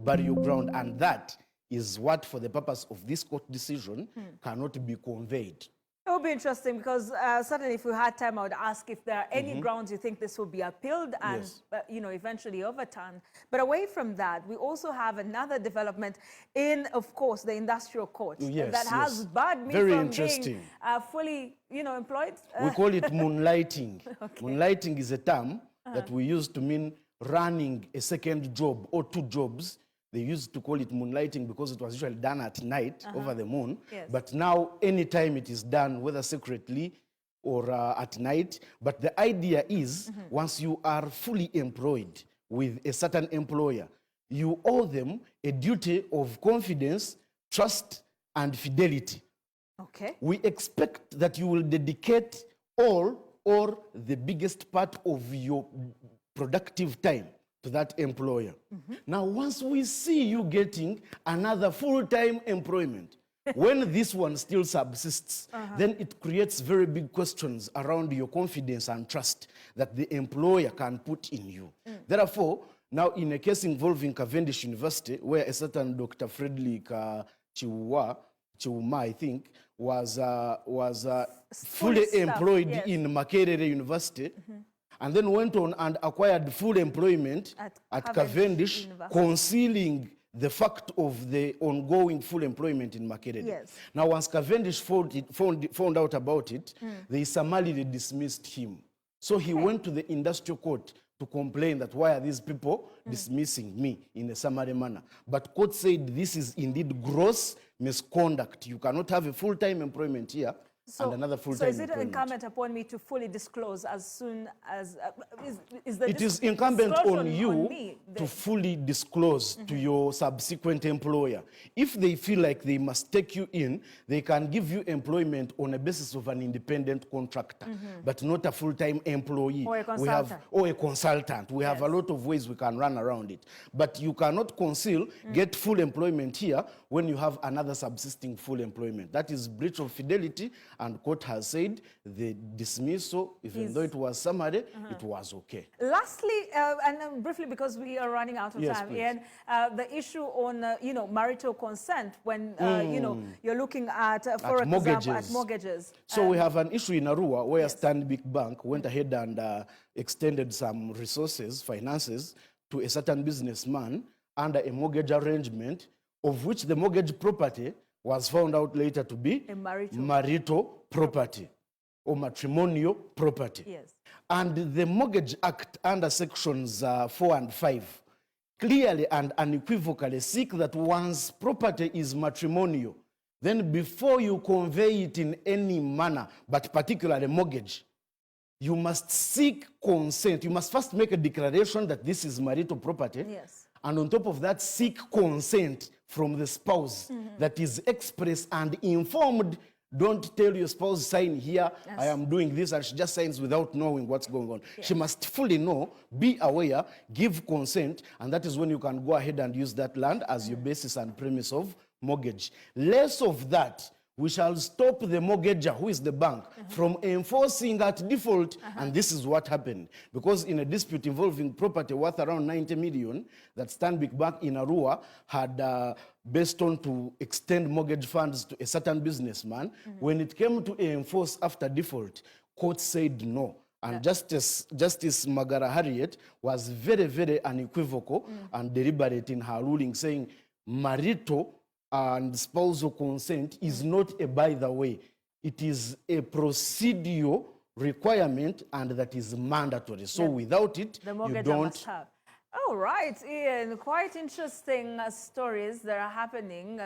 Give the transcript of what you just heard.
burial ground, and that is what, for the purpose of this court decision, cannot be conveyed. It will be interesting because certainly if we had time, I would ask if there are any grounds you think this will be appealed and, you know, eventually overturned. But away from that, we also have another development in, of course, the industrial court that has barred me from being fully, you know, employed. We call it moonlighting. Moonlighting is a term that we use to mean running a second job or two jobs. They used to call it moonlighting because it was usually done at night over the moon. But now, anytime it is done, whether secretly or at night. But the idea is, once you are fully employed with a certain employer, you owe them a duty of confidence, trust, and fidelity. We expect that you will dedicate all or the biggest part of your productive time to that employer. Now, once we see you getting another full-time employment, when this one still subsists, then it creates very big questions around your confidence and trust that the employer can put in you. Therefore, now in a case involving Cavendish University, where a certain Dr. Frederick Chiuma, I think, was fully employed in Makerere University, and then went on and acquired full employment at Cavendish, concealing the fact of the ongoing full employment in Makerere. Now, once Cavendish found out about it, they summarily dismissed him. So he went to the industrial court to complain that why are these people dismissing me in a summary manner. But court said this is indeed gross misconduct. You cannot have a full-time employment here and another full-time employment. So is it incumbent upon me to fully disclose as soon as... it is incumbent on you to fully disclose to your subsequent employer. If they feel like they must take you in, they can give you employment on a basis of an independent contractor, but not a full-time employee. Or a consultant. Or a consultant. We have a lot of ways we can run around it. But you cannot conceal, get full employment here when you have another subsisting full employment. That is breach of fidelity, and court has said the dismissal, even though it was summary, it was okay. Lastly, and briefly because we are running out of time, Ian, the issue on, you know, marital consent when, you know, you're looking at, for example, at mortgages. So we have an issue in Arua where Stanbic Bank went ahead and extended some resources, finances, to a certain businessman under a mortgage arrangement, of which the mortgage property was found out later to be a marital property or matrimonial property. And the Mortgage Act under sections 4 and 5 clearly and unequivocally seek that one's property is matrimonial, then before you convey it in any manner, but particularly mortgage, you must seek consent. You must first make a declaration that this is marital property. And on top of that, seek consent from the spouse that is expressed and informed. Don't tell your spouse, sign here, I am doing this, and she just signs without knowing what's going on. She must fully know, be aware, give consent, and that is when you can go ahead and use that land as your basis and premise of mortgage. Less of that, we shall stop the mortgager, who is the bank, from enforcing at default. And this is what happened. Because in a dispute involving property worth around 90 million, that Stanbic Bank in Arua had based on to extend mortgage funds to a certain businessman, when it came to enforce after default, court said no. And Justice Magara Harriet was very, very unequivocal and deliberate in her ruling, saying marital and spousal consent is not a by the way. It is a procedural requirement, and that is mandatory. So without it, you don't must have. All right, Ian, quite interesting stories that are happening.